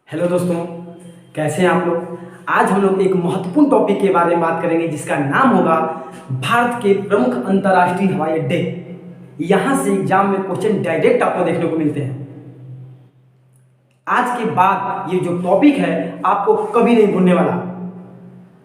Hello दोस्तों, कैसे हैं आप लोग। आज हम लोग एक महत्वपूर्ण टॉपिक के बारे में बात करेंगे जिसका नाम होगा भारत के प्रमुख अंतर्राष्ट्रीय हवाई अड्डे। यहाँ से एग्जाम में क्वेश्चन डायरेक्ट आपको देखने को मिलते हैं। आज के बाद ये जो टॉपिक है आपको कभी नहीं भूलने वाला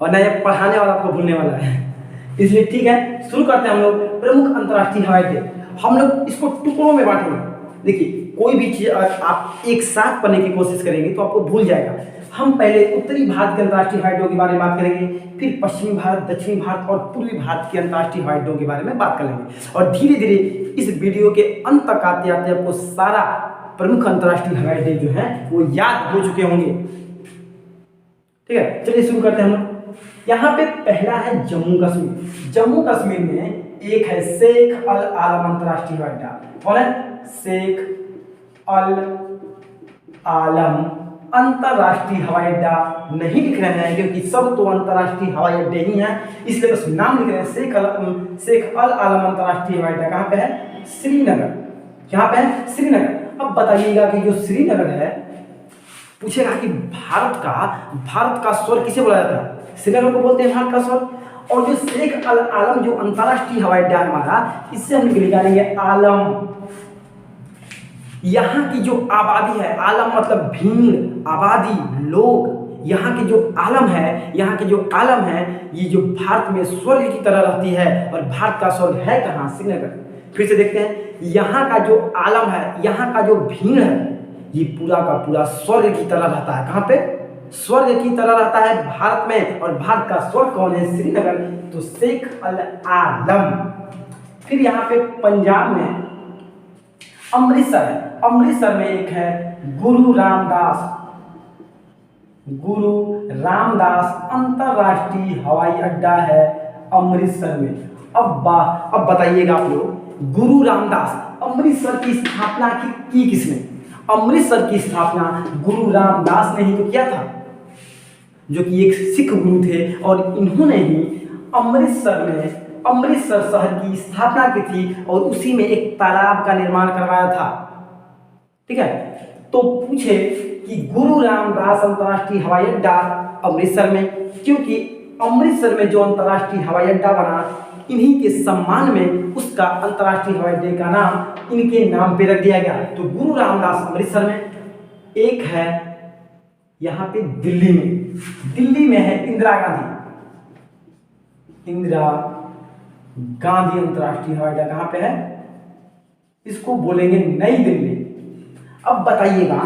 और न ये पढ़ाने वाला आपको भूलने वाला है। इसलिए ठीक है, शुरू करते हैं हम लोग प्रमुख अंतर्राष्ट्रीय हवाई अड्डे। हम लोग इसको टुकड़ों में बांटेंगे। देखिए, कोई भी चीज़ अगर आप एक साथ पढ़ने की कोशिश करेंगे तो आपको भूल जाएगा। हम पहले उत्तरी भारत के अंतर्राष्ट्रीय हवाई अड्डों के बारे में बात करेंगे, फिर पश्चिमी भारत, दक्षिणी भारत और पूर्वी भारत के अंतर्राष्ट्रीय हवाई अड्डों के बारे में बात करेंगे। और धीरे धीरे इस वीडियो के अंत तक आते आते आपको सारा प्रमुख अंतर्राष्ट्रीय हवाई अड्डे जो हैं वो याद हो चुके होंगे। ठीक है, चलिए शुरू करते हैं हम लोग। यहाँ पे पहला है जम्मू कश्मीर। जम्मू कश्मीर में एक है शेख अल आलम अंतर्राष्ट्रीय हवाई अड्डा। कौन है? शेख अल आलम अंतर्राष्ट्रीय हवाई अड्डा। नहीं लिख रहे हैं क्योंकि सब तो अंतर्राष्ट्रीय हवाई अड्डे ही हैं, इसलिए बस नाम लिख रहे हैं शेख अल आलम अंतर्राष्ट्रीय हवाई अड्डा। कहाँ पे है? श्रीनगर। कहाँ पे है? श्रीनगर। अब बताइएगा कि जो श्रीनगर है, पूछेगा कि भारत का स्वर किसे बोला जाता है? श्रीनगर को बोलते हैं भारत का स्वर। और जो शेख अल आलम जो अंतर्राष्ट्रीय हवाई अड्डा है हमारा, इससे हम निकालेंगे आलम। यहाँ की जो आबादी है, आलम मतलब भीड़, आबादी, लोग। यहाँ की जो आलम है, ये जो भारत में स्वर्ग की तरह रहती है। और भारत का स्वर्ग है कहाँ? श्रीनगर। फिर से देखते हैं, यहाँ का जो आलम है, यहाँ का जो भीड़ है, ये पूरा का पूरा स्वर्ग की तरह रहता है। कहाँ पे? स्वर्ग की तरह रहता है भारत में। और भारत का स्वर्ग कौन है? श्रीनगर। तो शेख अल आलम। फिर यहाँ पे पंजाब में अमृतसर है। अमृतसर में एक है गुरु रामदास अंतर्राष्ट्रीय हवाई अड्डा है अमृतसर में। अब बताइएगा आप लोग, गुरु रामदास, अमृतसर की स्थापना की किसने? अमृतसर की स्थापना गुरु रामदास ने ही तो किया था, जो कि एक सिख गुरु थे। और इन्होंने ही अमृतसर शहर की स्थापना की थी और उसी में एक तालाब का निर्माण करवाया था। ठीक है, तो पूछे कि गुरु रामदास अंतर्राष्ट्रीय हवाई अड्डा अमृतसर में, क्योंकि अमृतसर में जो अंतर्राष्ट्रीय हवाई अड्डा बना, इन्हीं के सम्मान में उसका अंतर्राष्ट्रीय हवाई अड्डे का नाम इनके नाम पे रख दिया गया। तो गुरु रामदास अमृतसर में। एक है यहाँ पे दिल्ली में है इंदिरा गांधी अंतर्राष्ट्रीय हवाई अड्डा। कहाँ पे है? इसको बोलेंगे नई दिल्ली। अब बताइएगा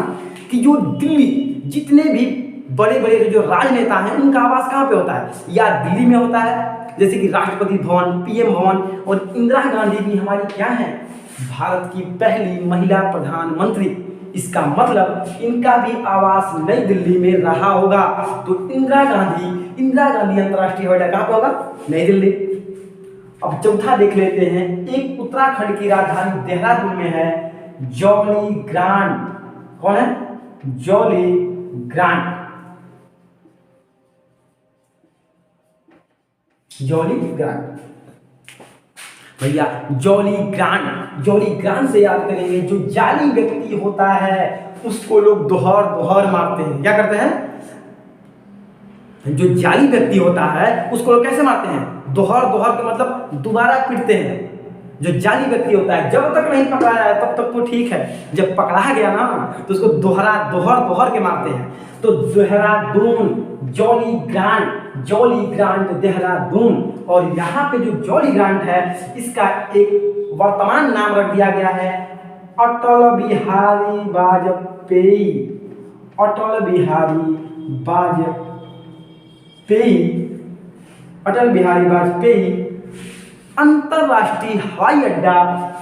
कि जो दिल्ली, जितने भी बड़े बड़े जो राजनेता हैं, उनका आवास कहाँ पे होता है? या दिल्ली में होता है, जैसे कि राष्ट्रपति भवन, पीएम भवन। और इंदिरा गांधी भी हमारी क्या है? भारत की पहली महिला प्रधानमंत्री। इसका मतलब इनका भी आवास नई दिल्ली में रहा होगा। तो इंदिरा गांधी अंतर्राष्ट्रीय हवाई अड्डा कहाँ पे होगा? नई दिल्ली। अब चौथा देख लेते हैं। एक उत्तराखंड की राजधानी देहरादून में है जॉली ग्रांट। कौन है? Jolly grant. भैया, जॉली ग्रांट से याद करेंगे, जो जाली व्यक्ति होता है उसको लोग दोहर मारते हैं। क्या करते हैं? जो जाली व्यक्ति होता है उसको लोग कैसे मारते हैं? दोहर के मतलब दोबारा पीटते हैं। जो जाली व्यक्ति होता है, जब तक नहीं पकड़ाया है तब तक तो ठीक है, जब पकड़ा गया ना तो उसको दोहर के मारते हैं। तो देहरादून, जॉली ग्रांट देहरादून। और यहाँ पे जो जॉली ग्रांट है, इसका एक वर्तमान नाम रख दिया गया है अटल बिहारी वाजपेयी अंतर्राष्ट्रीय हवाई अड्डा।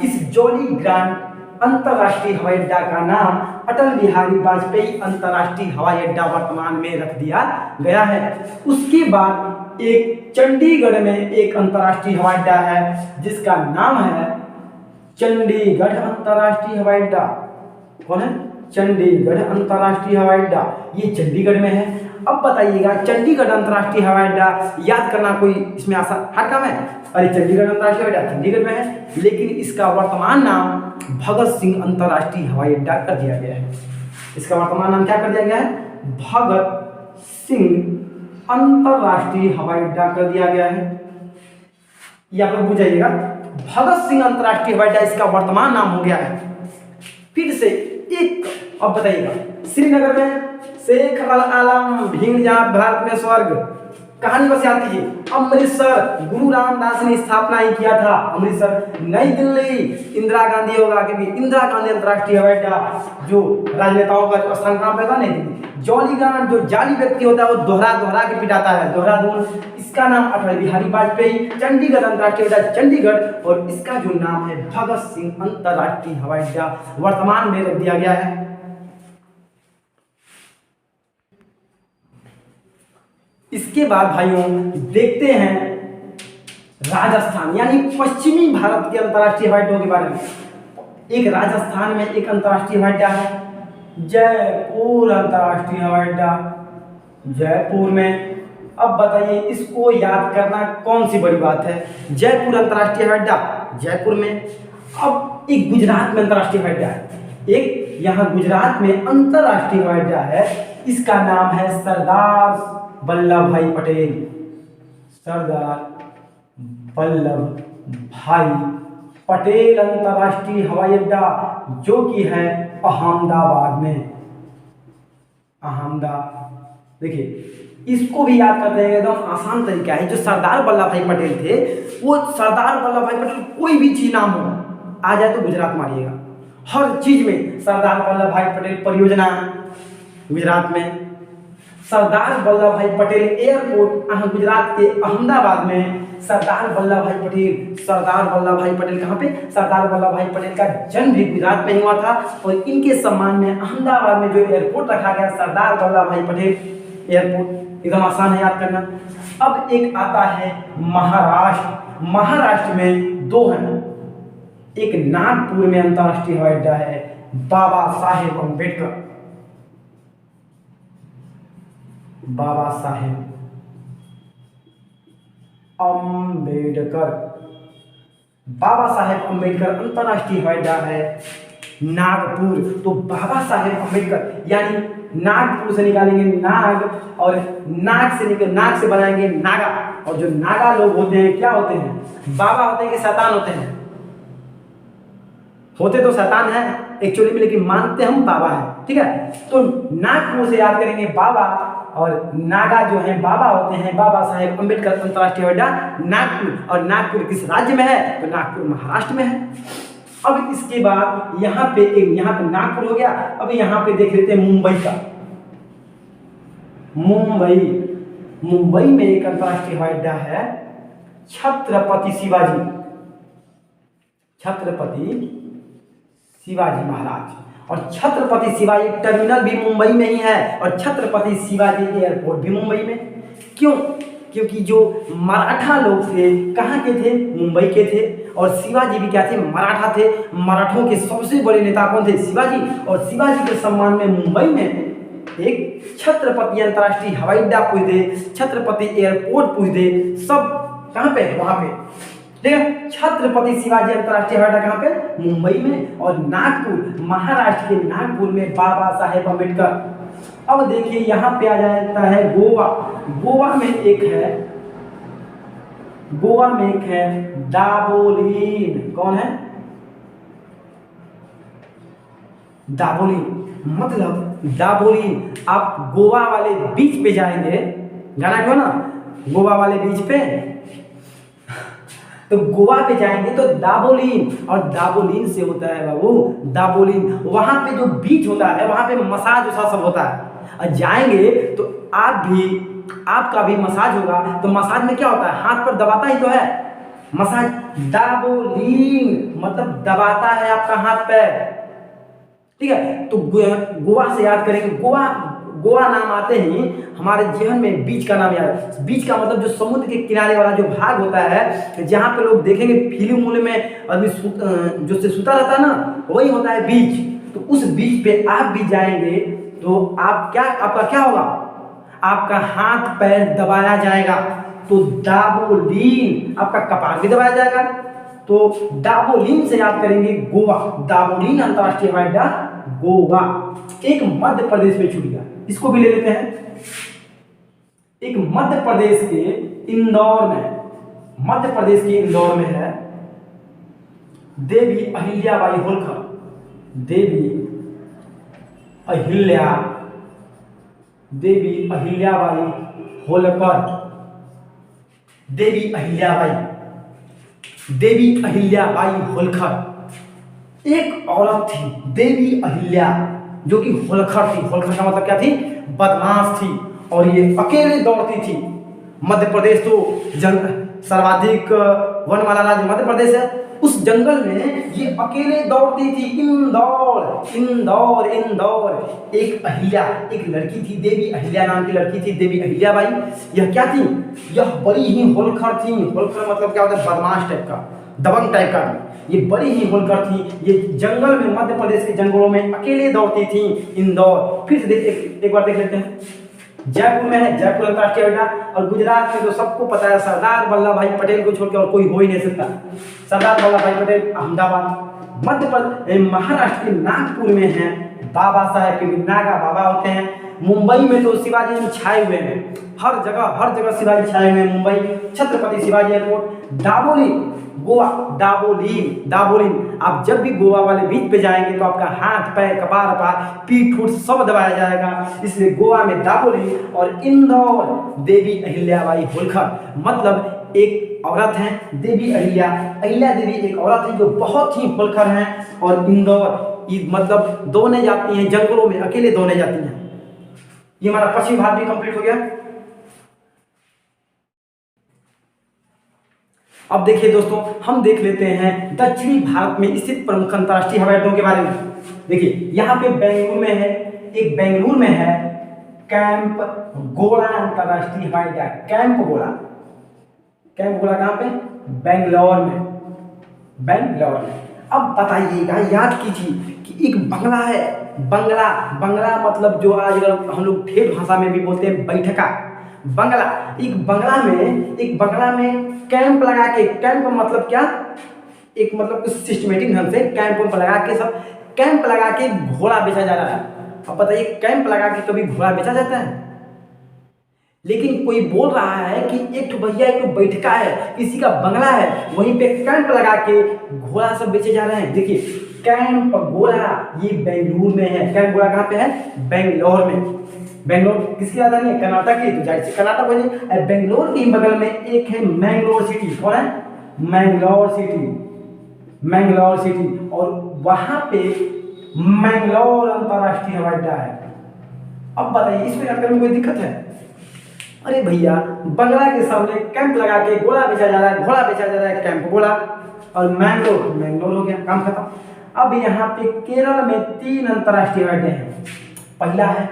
इस जॉली ग्रांट अंतर्राष्ट्रीय हवाई अड्डा का नाम अटल बिहारी वाजपेयी अंतर्राष्ट्रीय हवाई अड्डा वर्तमान में रख दिया गया है। उसके बाद एक चंडीगढ़ में एक अंतर्राष्ट्रीय हवाई अड्डा है जिसका नाम है चंडीगढ़ अंतर्राष्ट्रीय हवाई अड्डा। कौन है? चंडीगढ़ अंतर्राष्ट्रीय हवाई अड्डा। ये चंडीगढ़ में है। अब बताइएगा, चंडीगढ़ अंतर्राष्ट्रीय हवाई अड्डा याद करना कोई इसमें आसान हर काम है? अरे, चंडीगढ़ अंतर्राष्ट्रीय हवाई अड्डा चंडीगढ़ में है, लेकिन इसका वर्तमान नाम भगत सिंह अंतर्राष्ट्रीय हवाई अड्डा कर दिया गया है। इसका वर्तमान नाम क्या कर दिया गया है? भगत सिंह अंतरराष्ट्रीय हवाई अड्डा कर दिया गया है। ये आप लोग बुझाइएगा, भगत सिंह अंतरराष्ट्रीय हवाई अड्डा इसका वर्तमान नाम हो गया है। फिर से एक, अब बताइएगा, श्रीनगर में शेख अल आलम भीड़ जहां भारत में स्वर्ग, कहानी बस याद कीजिए। अमृतसर गुरु रामदास ने स्थापना ही किया था। अमृतसर, नई दिल्ली इंदिरा गांधी होगा, क्योंकि इंदिरा गांधी अंतरराष्ट्रीय हवाई अड्डा जो राजनेताओं का जो स्थान कहाँ पे था, नहीं दिल्ली। जॉलीग्रांट, जो जाली व्यक्ति होता है वो दोहरा दोहरा के पिटाता है, देहरादून, इसका नाम अटल बिहारी वाजपेयी। चंडीगढ़ अंतरराष्ट्रीय हवाई अड्डा चंडीगढ़, और इसका जो नाम है भगत सिंह अंतरराष्ट्रीय हवाई अड्डा वर्तमान में रख दिया गया है। इसके बाद भाइयों देखते हैं राजस्थान यानी पश्चिमी भारत के अंतरराष्ट्रीय हवाई अड्डों के बारे में। एक राजस्थान में एक अंतरराष्ट्रीय हवाई अड्डा है, जयपुर अंतरराष्ट्रीय हवाई अड्डा, जयपुर में। अब बताइए इसको याद करना कौन सी बड़ी बात है, जयपुर अंतरराष्ट्रीय हवाई अड्डा जयपुर में। अब एक गुजरात में अंतरराष्ट्रीय हवाई अड्डा है, एक यहाँ गुजरात में अंतरराष्ट्रीय हवाई अड्डा है, इसका नाम है सरदार वल्लभ भाई पटेल, सरदार वल्लभ भाई पटेल अंतरराष्ट्रीय हवाई अड्डा, जो कि है अहमदाबाद में। अहमदाबाद, देखिए इसको भी याद करते हैं, एकदम आसान तरीका है। जो सरदार वल्लभ भाई पटेल थे, वो सरदार वल्लभ भाई पटेल, कोई भी चीज नाम हो आ जाए तो गुजरात मारिएगा, हर चीज में सरदार वल्लभ भाई पटेल परियोजना गुजरात में, सरदार वल्लभ भाई पटेल एयरपोर्ट गुजरात के अहमदाबाद में, सरदार वल्लभ भाई पटेल, सरदार वल्लभ भाई पटेल कहाँ पे, सरदार वल्लभ भाई पटेल का जन्म भी गुजरात में हुआ था, और इनके सम्मान में अहमदाबाद में जो एयरपोर्ट रखा गया सरदार वल्लभ भाई पटेल एयरपोर्ट, एकदम आसान है याद करना। अब एक आता है महाराष्ट्र, महाराष्ट्र में दो हैं, एक नागपुर में अंतरराष्ट्रीय हवाई अड्डा है बाबा साहेब अम्बेडकर, बाबा साहेब अम्बेडकर, बाबा साहेब अम्बेडकर अंतरराष्ट्रीय हवाई अड्डा है नागपुर। तो बाबा साहेब अम्बेडकर यानी नागपुर से निकालेंगे नाग, और नाग से बनाएंगे नागा, और जो नागा लोग होते हैं क्या होते हैं, बाबा होते हैं कि शैतान होते हैं, होते तो शैतान है एक्चुअली में, लेकिन मानते हम बाबा है, ठीक है। तो नागपुर से याद करेंगे बाबा, और नागा जो है बाबा होते हैं, बाबा साहेब अम्बेडकर अंतरराष्ट्रीय हवाई अड्डा नागपुर। और नागपुर किस राज्य में है, तो नागपुर महाराष्ट्र में है। अब इसके बाद यहाँ पे नागपुर हो गया। अब यहाँ पे देख लेते हैं मुंबई का, मुंबई में एक अंतरराष्ट्रीय हवाई अड्डा है छत्रपति शिवाजी, छत्रपति शिवाजी महाराज, और छत्रपति शिवाजी टर्मिनल भी मुंबई में ही है, और छत्रपति शिवाजी एयरपोर्ट भी मुंबई में। क्यों? क्योंकि जो मराठा लोग थे कहाँ के थे, मुंबई के थे, और शिवाजी भी क्या थे, मराठा थे। मराठों के सबसे बड़े नेता कौन थे, शिवाजी, और शिवाजी के सम्मान में मुंबई में एक छत्रपति अंतरराष्ट्रीय हवाई अड्डा पूछ दे, छत्रपति एयरपोर्ट पूछ दे, सब कहाँ पे, वहां पे, ठीक है। छत्रपति शिवाजी अंतरराष्ट्रीय हवाई अड्डा कहाँ पे, मुंबई में, और नागपुर, महाराष्ट्र के नागपुर में बाबा साहेब अम्बेडकर। अब देखिए यहाँ पे आ जाता है गोवा, गोवा में एक है दाबोलिन, कौन है, दाबोलिन, मतलब दाबोलिन। आप गोवा वाले बीच पे जाएंगे, गाना क्यों ना, गोवा वाले बीच पे, तो गोवा पे जाएंगे तो दाबोलिन, और दाबोलिन से होता है बाबू दाबोलिन, वहां पे जो बीच होता है वहां पे मसाज उसा सब होता है, और जाएंगे तो आपका भी मसाज होगा। तो मसाज में क्या होता है, हाथ पर दबाता ही तो है मसाज, दाबोलिन मतलब दबाता है आपका हाथ पैर, ठीक है। तो गोवा से याद करेंगे, गोवा नाम आते ही हमारे जीवन में बीच का नाम याद। बीच का मतलब जो समुद्र के किनारे वाला जो भाग होता है, जहाँ पे लोग देखेंगे फिल्म में आदमी जो से सुता रहता है ना, वही होता है बीच। तो उस बीच पे आप भी जाएंगे तो आपका क्या होगा, आपका हाथ पैर दबाया जाएगा। तो दाबोलिन, आपका कपार भी दबाया जाएगा। तो दाबोलिन से याद करेंगे गोवा, दाबोलिन अंतरराष्ट्रीय हवाई अड्डा गोवा। एक मध्य प्रदेश में छूट गया, इसको भी ले लेते हैं। एक मध्य प्रदेश के इंदौर में, मध्य प्रदेश के इंदौर में है देवी अहिल्याबाई होलकर। देवी अहिल्याबाई होलकर। देवी अहिल्याबाई होलकर एक औरत थी, देवी अहिल्या, जो कि होलकर थी। होलकर का मतलब क्या थी? बदमाश थी। और ये अकेले दौड़ती थी। मध्य प्रदेश तो सर्वाधिक वन वाला राज्य मध्य प्रदेश है, उस जंगल में ये अकेले दौड़ती थी। इंदौर इंदौर इंदौर। एक अहिल्या, एक लड़की थी, देवी अहिल्या नाम की लड़की थी, देवी अहिल्याबाई। यह क्या थी? यह बड़ी ही होलकर थी। होलकर मतलब क्या होता है? बदमाश टाइप का, दबंग टाइप का। ये बड़ी ही होलकर थी। ये जंगल में, मध्य प्रदेश के जंगलों में अकेले दौड़ती थी। इंदौर। फिर से एक बार देख लेते हैं। जयपुर में है, जयपुर अंतर्राष्ट्रीय हवाई अड्डा। और गुजरात में तो सबको पता है, सरदार वल्लभ भाई पटेल को छोड़ के और कोई हो ही नहीं सकता। सरदार वल्लभ भाई पटेल अहमदाबाद। मध्य प्रदेश, महाराष्ट्र के नागपुर में है बाबा साहेब के नागा बाबा होते हैं। मुंबई में तो शिवाजी जी छाए हुए हैं, हर जगह शिवाजी छाए हुए हैं। मुंबई छत्रपति शिवाजी एयरपोर्ट। दाबोली, गोवा, दाबोलिम। आप जब भी गोवा वाले बीच पे जाएंगे तो आपका हाथ पैर कपार पीठ फूट सब दबाया जाएगा। इसलिए गोवा में दाबोलिम और इंदौर देवी अहिल्याबाई होलकर। मतलब एक औरत है देवी अहिल्या देवी एक औरत है जो बहुत ही होलकर है। और इंदौर मतलब दौड़ने जाती हैं जंगलों में, अकेले दौड़ने जाती हैं। ये हमारा पश्चिम भारत भी कंप्लीट हो गया। अब देखिए दोस्तों, हम देख लेते हैं दक्षिणी भारत में स्थित प्रमुख अंतर्राष्ट्रीय हवाई अड्डों के बारे में। देखिए यहाँ पे बेंगलुरु में है, एक बेंगलुरु में है कैंप गोला अंतर्राष्ट्रीय हवाई अड्डा। कैंप गोला कहाँ पे? बेंगलोर में। अब बताइएगा, याद कीजिए कि एक बंगला है। बंगला मतलब जो आज हम लोग ठेठ भाषा में भी बोलते हैं बैठका। बंगला, एक बंगला में कैंप लगा के, कैंप मतलब क्या? एक मतलब कुछ सिस्टमेटिक ढंग से कैंप लगा के, सब कैंप लगा के घोड़ा बेचा जा रहा है। अब बताइए, कैंप लगा के कभी घोड़ा बेचा जाता है? लेकिन कोई बोल रहा है कि एक तो भैया एक तो बैठका है, किसी का बंगला है, वहीं पे कैंप लगा के घोड़ा सब बेचे जा रहे हैं। देखिए कैंप गोला ये बेंगलुरु में है। कैंप गोला कहाँ पे है? बेंगलोर में। बेंगलोर किसकी राजधानी है? कर्नाटक की। तो जाहिर से कर्नाटक बने। बेंगलोर के बगल में एक है मैंगलोर सिटी। कौन है? मैंगलोर सिटी। और वहां पे मैंगलोर अंतर्राष्ट्रीय हवाई अड्डा है। अब बताइए, इसमें याद करने में कोई दिक्कत है? अरे भैया, बंगला के सामने कैंप लगा के घोड़ा बेचा जा रहा है, कैंप गोला। और मैंगलोर हो गया, काम खत्म। अब यहाँ पे केरल में 3 अंतर्राष्ट्रीय हवाई अड्डे हैं। पहला है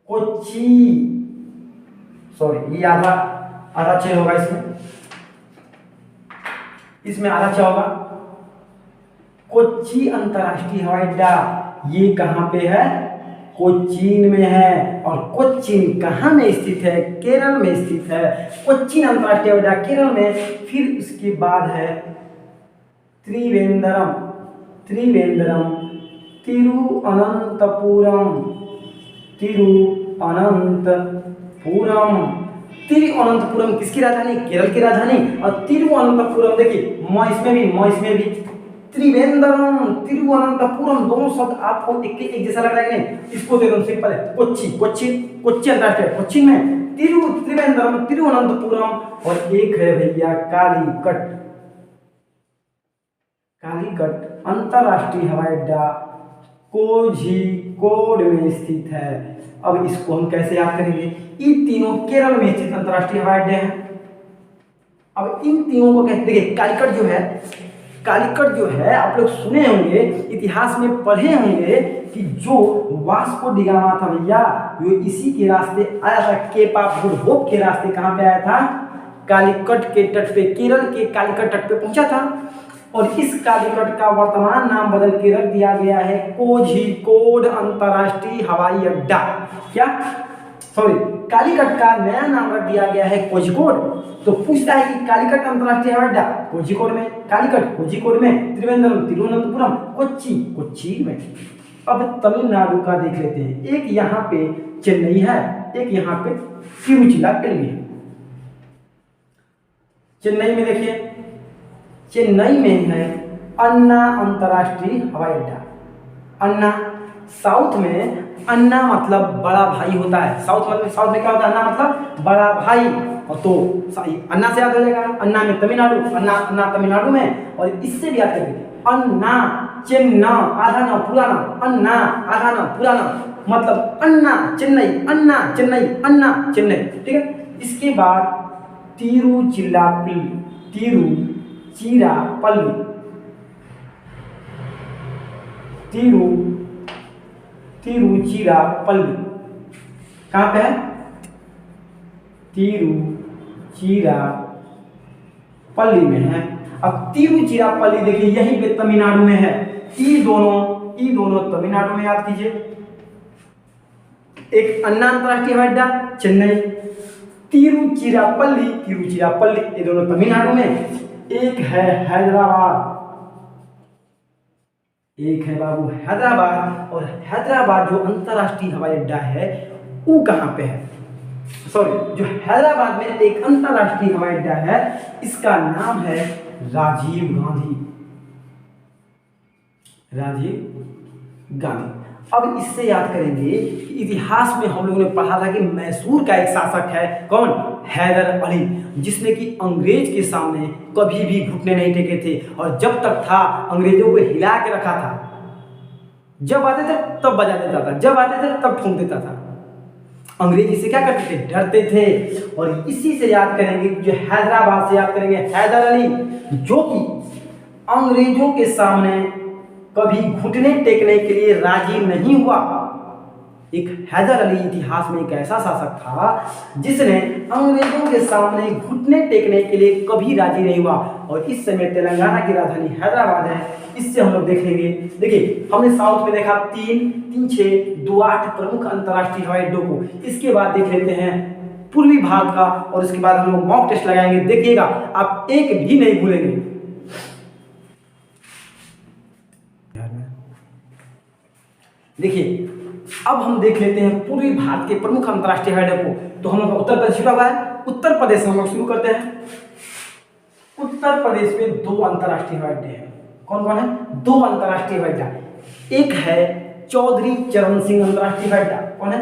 कोच्चि, सॉरी ये आधा छः होगा, इसमें आधा छः होगा। कोच्चि अंतर्राष्ट्रीय हवाई अड्डा ये कहाँ पे है? कोच्चिन में है। और कोच्चिन कहाँ में स्थित है? केरल में स्थित है। कोच्चिन अंतर्राष्ट्रीय हवाई अड्डा केरल में। फिर उसके बाद है त्रिवेंद्रम, तिरुअनंतपुरम किसकी राजधानी? केरल की राजधानी। और तिरुअनंतपुरम देखिए म इसमें भी त्रिवेंद्रम, तिरुअनंतपुरम दोनों शब्द आपको एक जैसा लग रहा है नहीं? इसको तो एकदम सिंपल है। कोच्चि अंतर्राष्ट्रीय, कोच्चि में त्रिवेंद्रम, तिरुअनंतपुरम। और एक है भैया कालीकट अंतर्राष्ट्रीय हवाई अड्डा कोझिकोड में स्थित है। अब इसको हम कैसे याद करेंगे? ये तीनों केरल में स्थित अंतर्राष्ट्रीय हवाई अड्डे हैं। अब इन तीनों को कहते हैं, कालीकट जो है आप लोग सुने होंगे, इतिहास में पढ़े होंगे कि जो वास्को डी गामा था भैया, वो इसी के रास्ते आया था, केप ऑफ गुड होप के रास्ते। कहाँ पे आया था? कालीकट के तट पे, केरल के कालीकट तट पे पहुंचा था। और इस कालीकट का वर्तमान नाम बदल के रख दिया गया है कोझिकोड अंतर्राष्ट्रीय हवाई अड्डा। क्या? सॉरी कालीकट का नया नाम रख दिया गया है कोझिकोड। तो पूछता है कि कालीकट अंतरराष्ट्रीय हवाई अड्डा कोझिकोड में, कालीकट कोझिकोड में, त्रिवेंद्रम तिरुवनंतपुरम, कोच्चि कोच्चि में। अब तमिलनाडु का देख लेते हैं, एक यहाँ पे चेन्नई है, एक यहाँ पे तिरुचिरापल्ली है। चेन्नई में देखिए, चेन्नई में है अन्ना अंतरराष्ट्रीय हवाई अड्डा। अन्ना, साउथ में अन्ना मतलब बड़ा भाई होता है। साउथ में क्या होता है? अन्ना मतलब बड़ा भाई। और तो अन्ना से याद हो जाएगा, अन्ना में तमिलनाडु, अन्ना तमिलनाडु में। और इससे भी याद करेंगे अन्ना चेन्ना, आधा ना पूरा नाम, अन्ना आधा ना पूरा नाम, मतलब अन्ना चेन्नई, अन्ना चेन्नई, अन्ना चेन्नई। ठीक है। इसके बाद तिरुचिरापल्ली, तिरुचिरापल्ली, तिरुचिरापल्ली कहाँ पे है? तिरुचिरापल्ली में है। अब तिरुचिरापल्ली देखिए यहीं पे तमिलनाडु में है। ई दोनों तमिलनाडु में याद कीजिए। एक अन्ना अंतरराष्ट्रीय हवाई अड्डा चेन्नई, तिरुचिरापल्ली ये दोनों तमिलनाडु में। एक है हैदराबाद, एक है बाबू हैदराबाद। और हैदराबाद जो अंतरराष्ट्रीय हवाई अड्डा है वो कहाँ पे है? सॉरी, जो हैदराबाद में एक अंतरराष्ट्रीय हवाई अड्डा है इसका नाम है राजीव गांधी। अब इससे याद करेंगे कि इतिहास में हम लोगों ने पढ़ा था कि मैसूर का एक शासक है, कौन? हैदर अली, जिसने कि अंग्रेज के सामने कभी भी घुटने नहीं टेके थे। और जब तक था अंग्रेजों को हिला के रखा था। जब आते थे तब बजा देता था, जब आते थे तब ठोंक देता था। अंग्रेज इससे क्या करते थे? डरते थे। और इसी से याद करेंगे, जो हैदराबाद से याद करेंगे हैदर अली, जो कि अंग्रेजों के सामने कभी घुटने टेकने के लिए राजी नहीं हुआ। एक हैदर अली इतिहास में एक ऐसा शासक था जिसने अंग्रेजों के सामने घुटने टेकने के लिए कभी राजी नहीं हुआ। और इस समय तेलंगाना की राजधानी हैदराबाद है। इससे हम लोग देखेंगे, देखिए हमने साउथ में देखा 3, 6, 2, 8 प्रमुख अंतरराष्ट्रीय हवाई अड्डों को। इसके बाद देख लेते हैं पूर्वी भारत का, और इसके बाद हम लोग मॉक टेस्ट लगाएंगे। देखिएगा आप एक भी नहीं भूलेंगे। देखिए अब हम देख लेते हैं पूर्वी भारत के प्रमुख अंतरराष्ट्रीय हवाई अड्डे को। तो हम लोग उत्तर प्रदेश छुटा हुआ है, उत्तर प्रदेश हम लोग शुरू करते हैं। उत्तर प्रदेश में 2 अंतरराष्ट्रीय हवाई अड्डे हैं। कौन कौन है? 2 अंतरराष्ट्रीय हवाई अड्डा। एक है चौधरी चरण सिंह अंतरराष्ट्रीय हवाई अड्डा। कौन है?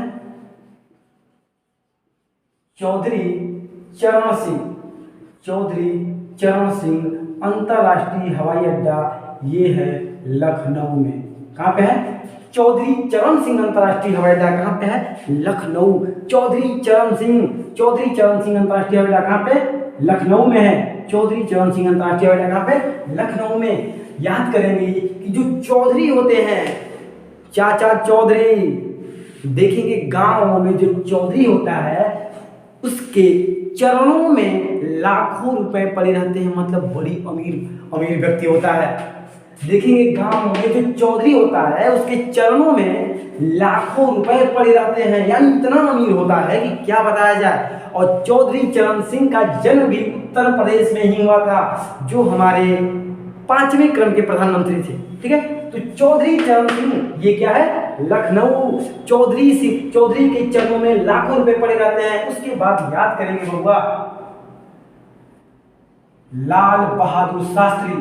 चौधरी चरण सिंह अंतरराष्ट्रीय हवाई अड्डा। ये है लखनऊ में। कहाँ पे है? चौधरी चरण सिंह अंतरराष्ट्रीय हवाई अड्डा कहाँ पे है? लखनऊ। चौधरी चरण सिंह अंतरराष्ट्रीय हवाई अड्डा कहाँ पे? लखनऊ में है। चौधरी चरण सिंह अंतरराष्ट्रीय हवाई अड्डा कहाँ पे? लखनऊ में। याद करेंगे कि जो चौधरी होते हैं, चाचा चौधरी, देखेंगे गांव में जो चौधरी होता है उसके चरणों में लाखों रुपए पड़े रहते हैं, मतलब बड़ी अमीर व्यक्ति होता है। देखेंगे गांव में जो चौधरी होता है उसके चरणों में लाखों रुपए पड़े रहते हैं, यानी इतना अमीर होता है कि क्या बताया जाए। और चौधरी चरण सिंह का जन्म भी उत्तर प्रदेश में ही हुआ था, जो हमारे 5वें क्रम के प्रधानमंत्री थे। ठीक है, तो चौधरी चरण सिंह ये क्या है? लखनऊ। चौधरी के चरणों में लाखों रुपए पड़े रहते हैं। उसके बाद याद करेंगे बउआ लाल बहादुर शास्त्री,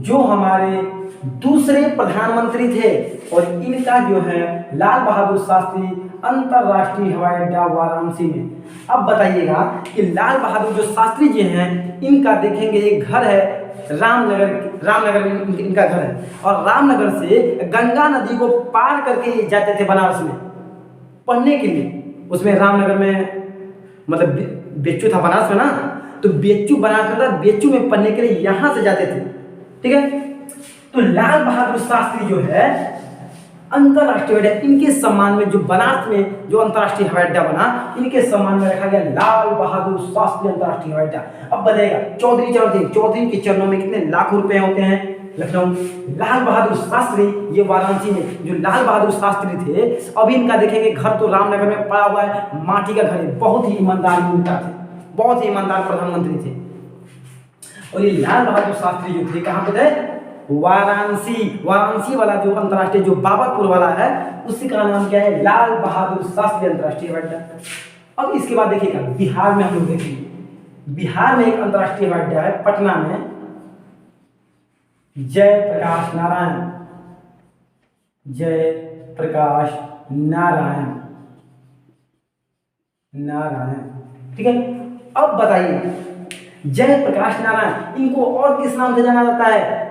जो हमारे दूसरे प्रधानमंत्री थे। और इनका जो है लाल बहादुर शास्त्री अंतरराष्ट्रीय हवाई अड्डा वाराणसी में। अब बताइएगा कि लाल बहादुर जो शास्त्री जी हैं, इनका देखेंगे एक घर है रामनगर में इनका घर है। और रामनगर से गंगा नदी को पार करके जाते थे बनारस में पढ़ने के लिए। उसमें रामनगर में मतलब बेच्चू था बनारस में ना, तो बेच्चू बनारस में, बेच्चू में पढ़ने के लिए यहाँ से जाते थे। ठीक है, तो लाल बहादुर शास्त्री जो है अंतरराष्ट्रीय हवाई अड्डा, इनके सम्मान में जो बनारस में जो अंतरराष्ट्रीय हवाई अड्डा बना, इनके सम्मान में रखा गया लाल बहादुर शास्त्री अंतरराष्ट्रीय हवाई अड्डा। अब बताइएगा चौधरी के चरणों में कितने लाखों रुपए होते हैं? लखनऊ। लाल बहादुर शास्त्री, ये वाराणसी में जो लाल बहादुर शास्त्री थे, अभी इनका देखेंगे घर तो रामनगर में पड़ा हुआ है, माटी का घर है, बहुत ही ईमानदार नेता थे, बहुत ही ईमानदार प्रधानमंत्री थे। और ये लाल बहादुर शास्त्री जो थे कहाँ पे थे? वाराणसी। वाराणसी वाला जो अंतर्राष्ट्रीय जो बाबतपुर वाला है, उसी का नाम क्या है? लाल बहादुर शास्त्री अंतर्राष्ट्रीय हवाई अड्डा। अब इसके बाद देखिएगा बिहार में हम लोग देखेंगे, बिहार में एक अंतर्राष्ट्रीय हवाई अड्डा है पटना में, जयप्रकाश नारायण, जयप्रकाश नारायण, ठीक है। अब बताइए जयप्रकाश नारायण, इनको और किस नाम से जाना जाता है?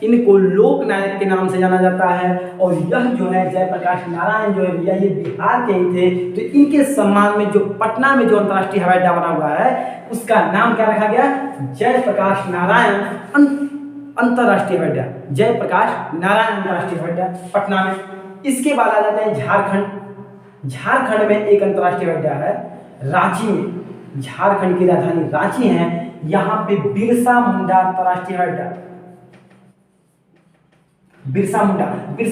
इनको लोक नायक के नाम से जाना जाता है। और यह जो है जयप्रकाश नारायण जो है भैया, ये बिहार के ही थे। तो इनके सम्मान में जो पटना में जो अंतर्राष्ट्रीय हवाई अड्डा बना हुआ है, उसका नाम क्या रखा गया? जयप्रकाश नारायण अंतर्राष्ट्रीय हवाई अड्डा, जयप्रकाश नारायण अंतर्राष्ट्रीय हवाई अड्डा पटना में। इसके बाद आ जाते हैं झारखंड। झारखंड में एक अंतर्राष्ट्रीय हवाई अड्डा है रांची में, झारखंड की राजधानी रांची है, यहाँ पे बिरसा मुंडा अंतर्राष्ट्रीय हवाई अड्डा। बिरसा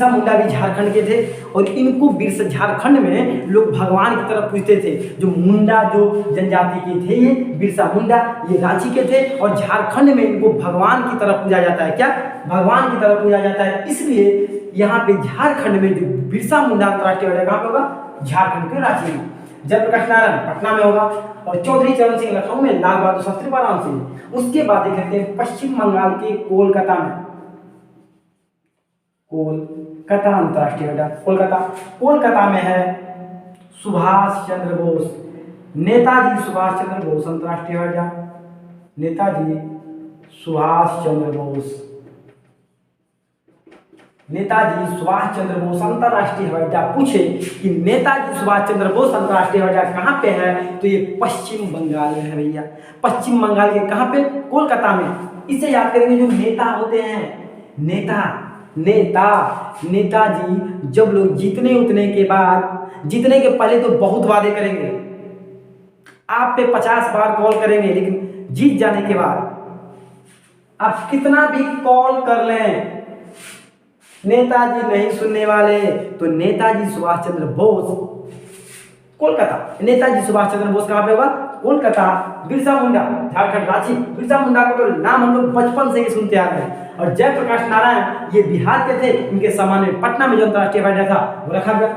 मुंडा भी झारखंड के थे। और इनको बिरसा, झारखंड में लोग भगवान की तरफ पूजते थे। जो मुंडा जो जनजाति के थे, ये बिरसा मुंडा, ये रांची के थे। और झारखंड में इनको भगवान की तरफ पूजा जाता है। क्या? भगवान की तरफ पूजा जाता है। इसलिए यहाँ पे झारखंड में जो बिरसा मुंडा अंतर्राष्ट्रीय हवाई अड्डा कहाँ पे होगा? झारखंड के रांची में। जयप्रकाश नारायण पटना में होगा, और चौधरी चरण सिंह लखनऊ में, लाल बहादुर शास्त्री वाराणसी में। उसके बाद देखते हैं पश्चिम बंगाल के कोलकाता में, कोलकाता अंतर्राष्ट्रीय अड्डा। कोलकाता में है सुभाष चंद्र बोस, नेताजी सुभाष चंद्र बोस अंतर्राष्ट्रीय अड्डा, नेताजी सुभाष चंद्र बोस, नेताजी सुभाष चंद्र बोस अंतर्राष्ट्रीय हवाई अड्डा। पूछे कि नेताजी सुभाष चंद्र बोस अंतर्राष्ट्रीय हवाई अड्डा कहाँ पे है? तो ये पश्चिम बंगाल में है भैया, पश्चिम बंगाल के कहाँ पे? कोलकाता में। इसे याद करेंगे जो नेता होते हैं, नेताजी जब लोग जीतने के पहले तो बहुत वादे करेंगे, आप पे 50 बार कॉल करेंगे, लेकिन जीत जाने के बाद आप कितना भी कॉल कर लें, नेताजी नहीं सुनने वाले। तो नेताजी सुभाष चंद्र बोस कोलकाता, नेताजी सुभाष चंद्र बोस कहाँ पे होगा? कोलकाता। बिरसा मुंडा झारखंड रांची, बिरसा मुंडा का तो नाम हम लोग बचपन से ही सुनते आ रहे हैं। और जयप्रकाश नारायण ये बिहार के थे, इनके सम्मान में पटना में जो अंतर्राष्ट्रीय हवाई अड्डा था वो रखा गया।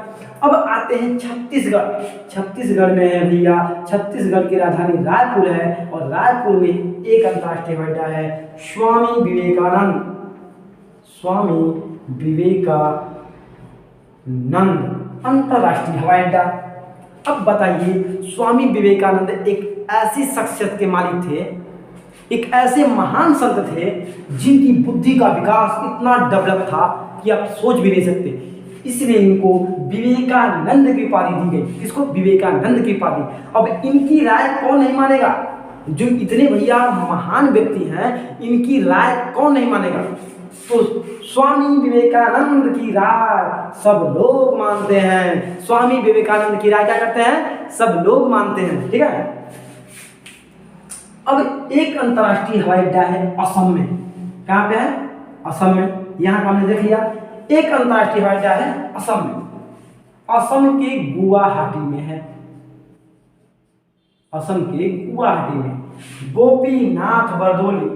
अब आते हैं छत्तीसगढ़। छत्तीसगढ़ में है भैया, छत्तीसगढ़ की राजधानी रायपुर है, और रायपुर में एक अंतर्राष्ट्रीय हवाई अड्डा है स्वामी विवेकानंद अंतर्राष्ट्रीय हवाई अड्डा। अब बताइए स्वामी विवेकानंद एक ऐसी शख्सियत के मालिक थे, एक ऐसे महान संत थे जिनकी बुद्धि का विकास इतना डेवलप था कि आप सोच भी नहीं सकते। इसलिए इनको विवेकानंद की उपाधि दी गई। किसको? विवेकानंद की उपाधि। अब इनकी राय कौन नहीं मानेगा? जो इतने भैया महान व्यक्ति हैं, इनकी राय कौन नहीं मानेगा? तो स्वामी विवेकानंद की राय सब लोग मानते हैं। स्वामी विवेकानंद की राय क्या करते हैं? सब लोग मानते हैं। ठीक है। अब एक अंतर्राष्ट्रीय हवाई अड्डा है असम में। कहाँ पे है? असम में। यहाँ का हमने देख लिया। एक अंतर्राष्ट्रीय हवाई अड्डा है असम में, असम के गुवाहाटी में है। असम के गुवाहाटी में गोपीनाथ बरदोली,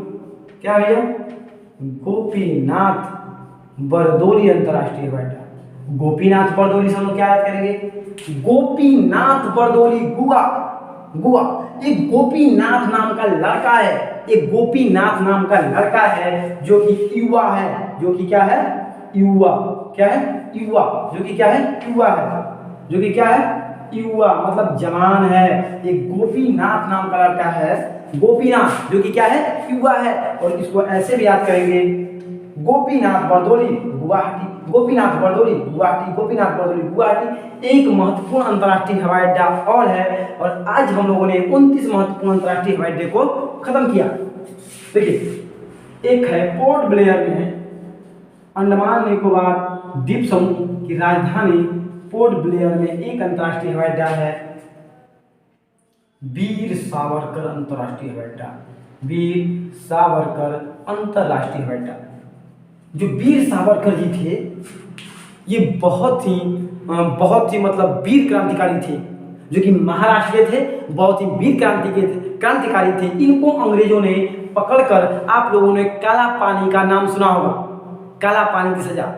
क्या भैया? गोपीनाथ बरदोली अंतर्राष्ट्रीय हवाई अड्डा। गोपीनाथ बरदोली से हम लोग क्या याद करेंगे? गोपीनाथ बरदोली गुआ। एक गोपीनाथ नाम का लड़का है, एक गोपीनाथ नाम का लड़का है जो कि युवा है, जो कि क्या है? युवा। क्या है? युवा। जो कि क्या है? युवा है। जो कि क्या है? युवा मतलब जवान है। एक गोपीनाथ नाम का लड़का है, गोपीनाथ, जो कि क्या है? युवा है। और इसको ऐसे भी याद करेंगे गोपीनाथ बरदोली गुवाहाटी, गोपीनाथ बरदोली गुवाहाटी, गोपीनाथ बरदोली गुवाहाटी। एक महत्वपूर्ण अंतर्राष्ट्रीय हवाई अड्डा और है, और आज हम लोगों ने 29 महत्वपूर्ण अंतर्राष्ट्रीय हवाई अड्डे को खत्म किया। देखिए, एक है पोर्ट ब्लेयर में, अंडमान निकोबार द्वीप समूह की राजधानी पोर्ट ब्लेयर में एक अंतर्राष्ट्रीय हवाई अड्डा है, वीर सावरकर अंतर्राष्ट्रीय हवाई अड्डा। वीर सावरकर अंतर्राष्ट्रीय हवाई अड्डा। जो वीर सावरकर जी थे, ये बहुत ही मतलब वीर क्रांतिकारी थे, जो कि महाराष्ट्र के थे, बहुत ही वीर क्रांतिकारी थे। इनको अंग्रेजों ने पकड़कर, आप लोगों ने काला पानी का नाम सुना होगा, काला पानी की सजा,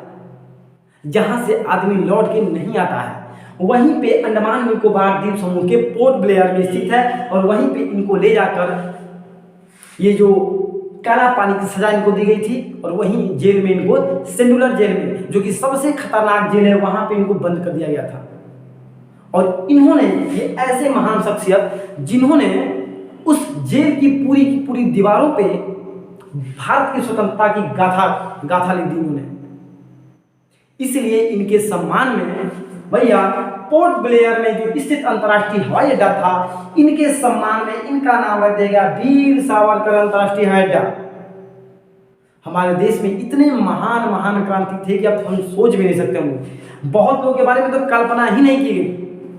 जहां से आदमी लौट के नहीं आता है, वहीं पे अंडमान निकोबार द्वीप समूह के पोर्ट ब्लेयर में स्थित है। और वहीं पे इनको ले जाकर ये जो काला पानी की सजा इनको दी गई थी, और वहीं जेल में इनको, सेंडुलर जेल में, जो कि सबसे खतरनाक जेल है, वहां पे इनको बंद कर दिया गया था। और इन्होंने, ये ऐसे महान शख्सियत जिन्होंने उस जेल की पूरी दीवारों पे भारत की स्वतंत्रता की गाथा लिख दी उन्होंने। इसलिए इनके सम्मान में भैया पोर्ट ब्लेयर में जो स्थित अंतर्राष्ट्रीय हवाई अड्डा था, इनके सम्मान में इनका नाम रख दिया गया वीर सावरकर अंतर्राष्ट्रीय हवाई अड्डा। हमारे देश में इतने महान क्रांति थे कि अब हम सोच भी नहीं सकते होंगे। बहुत लोगों के बारे में तो कल्पना ही नहीं की गई,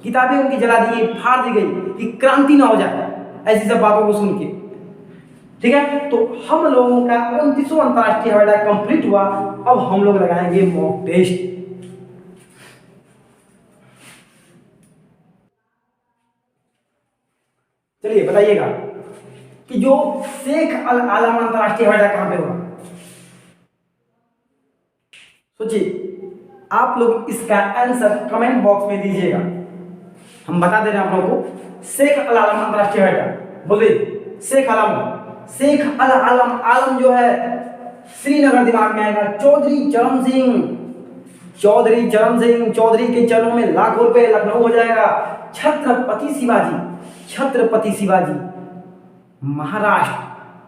किताबें उनकी जला दी गई, फाड़ दी गई कि क्रांति ना हो जाए, ऐसी सब बातों को सुन के। ठीक है, तो हम लोगों का 29वां अंतर्राष्ट्रीय हवाई अड्डा कंप्लीट हुआ। अब हम लोग लगाएंगे मॉक टेस्ट। चलिए बताइएगा कि जो शेख अल आलम अंतर्राष्ट्रीय हवाई अड्डा कहां पे हुआ? सोचिए, आप लोग इसका आंसर कमेंट बॉक्स में दीजिएगा। हम बता दे रहे हैं आप लोगों को, शेख अल आलम अंतर्राष्ट्रीय हवाई अड्डा। बोलिए, शेख अल आलम जो है श्रीनगर दिमाग में आएगा। चौधरी चौधरी के चरणों में लाखों रुपए, लखनऊ हो जाएगा। छत्रपति शिवाजी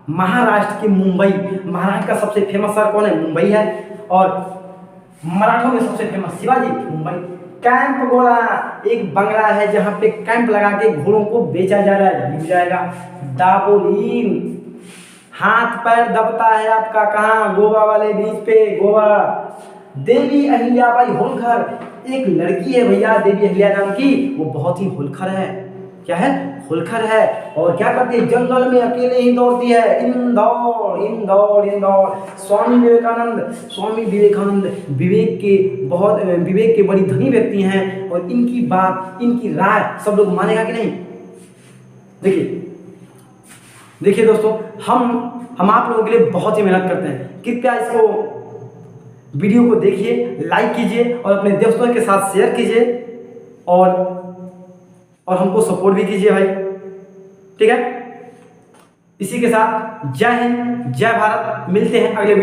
महाराष्ट्र के मुंबई, महाराष्ट्र का सबसे फेमस शहर कौन है? मुंबई है। और मराठों में सबसे फेमस शिवाजी, मुंबई। कैंप घोड़ा, एक बंगला है जहां पे कैंप लगा के घोड़ों को बेचा जा रहा है, मिल जाएगा। दापोलीन, हाथ पैर दबता है आपका कहाँ? गोवा वाले बीच पे, गोवा। देवी अहिल्याबाई होलकर, एक लड़की है भैया देवी अहिल्या नाम की, वो बहुत ही होलकर है। क्या है? होलकर है। और क्या करती है? जंगल में अकेले ही दौड़ती है। इंदौर। स्वामी विवेकानंद विवेक के बड़ी धनी व्यक्ति हैं, और इनकी बात, इनकी राय सब लोग मानेगा कि नहीं? देखिए दोस्तों, हम आप लोगों के लिए बहुत ही मेहनत करते हैं। कृपया इसको, वीडियो को देखिए, लाइक कीजिए और अपने दोस्तों के साथ शेयर कीजिए, और हमको सपोर्ट भी कीजिए भाई। ठीक है, इसी के साथ जय हिंद, जय भारत। मिलते हैं अगले वीडियो।